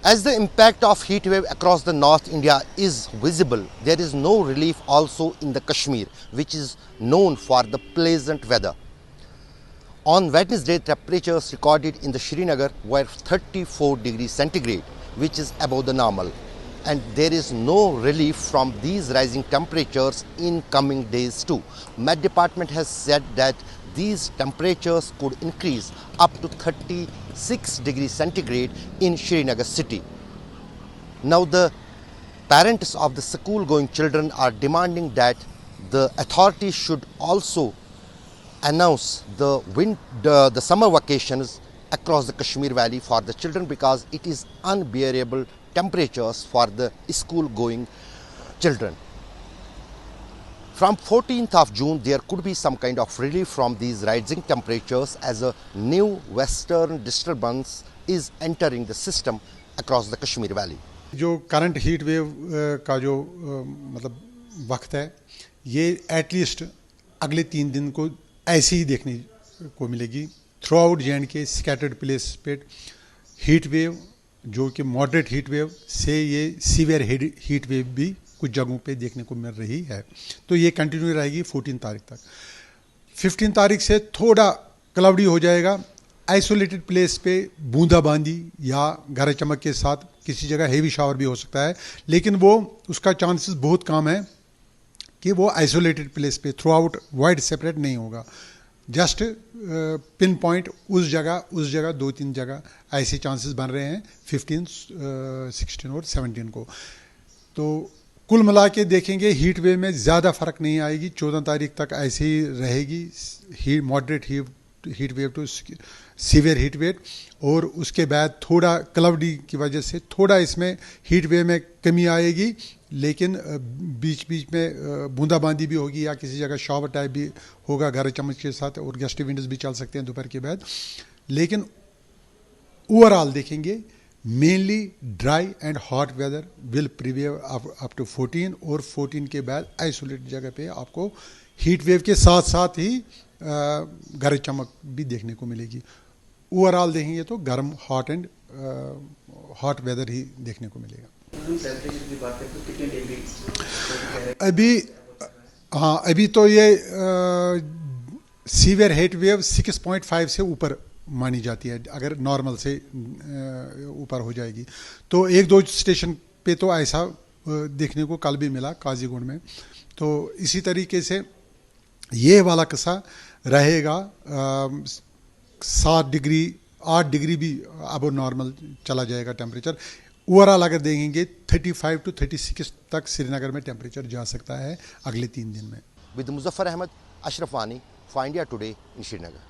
As the impact of heat wave across the North India is visible, there is no relief also in the Kashmir, which is known for the pleasant weather. On Wednesday, temperatures recorded in the Srinagar were 34 degrees centigrade, which is above the normal. And there is no relief from these rising temperatures in coming days too. Met Department has said that these temperatures could increase up to 36 degrees centigrade in Srinagar city. Now the parents of the school going children are demanding that the authorities should also announce the summer vacations across the Kashmir Valley for the children, because it is unbearable temperatures for the school going children. From 14th of June, there could be some kind of relief from these rising temperatures as a new western disturbance is entering the system across the Kashmir Valley. जो current heat wave का जो मतलब वक्त है, ये at least अगले 3 दिन को ऐसे ही देखने को मिलेगी। Through out J&K scattered place पे हीट वेव, जो कि मॉडरेट हीट वेव से ये सीवियर हीट वेव भी कुछ जगहों पे देखने को मिल रही है। तो ये कंटिन्यू रहेगी 14 तारीख तक। 15 तारीख से थोड़ा क्लाउडी हो जाएगा। आइसोलेटेड प्लेस पे बूंदाबांदी या गरज चमक के साथ किसी जगह हेवी शावर भी हो सकता है, लेकिन वो उसका चांसेस बहुत कम है कि वो आइसोलेटेड प्लेस पे थ्रू आउट वाइड सेपरेट नहीं होगा। जस्ट पिन पॉइंट उस जगह 2-3 जगह ऐसे चांसेस बन रहे हैं 15, 16 और 17 को। तो कुल मिला के देखेंगे हीट वेव में ज़्यादा फर्क नहीं आएगी। 14 तारीख तक ऐसे ही रहेगी moderate heat wave to severe heat wave, और उसके बाद थोड़ा क्लाउडी की वजह से थोड़ा इसमें हीट वेव में कमी आएगी, लेकिन बीच बीच में बूंदाबांदी भी होगी या किसी जगह शावर टाइप भी होगा गरज चमक के साथ, और गस्टी विंड्स भी चल सकते हैं दोपहर के बाद। लेकिन ओवरऑल देखेंगे mainly dry and hot weather will prevail up to 14, और 14 के बाद आइसोलेटेड जगह पे आपको हीट वेव के साथ साथ ही गरज चमक भी देखने को मिलेगी। ओवरऑल देखेंगे तो गर्म हॉट वेदर ही देखने को मिलेगा। अभी तो ये सीवियर हीट वेव 6.5 से ऊपर मानी जाती है। अगर नॉर्मल से ऊपर हो जाएगी तो 1-2 स्टेशन पे तो ऐसा देखने को कल भी मिला काजीगुंड में। तो इसी तरीके से ये वाला किस्सा रहेगा। 7 डिग्री 8 डिग्री भी अब नॉर्मल चला जाएगा टेम्परेचर। ओवरऑल अगर देखेंगे 35 to 36 तक श्रीनगर में टेम्परेचर जा सकता है अगले 3 दिन में। विद मुजफ्फर अहमद, अशरफ वानी, for India today in Srinagar.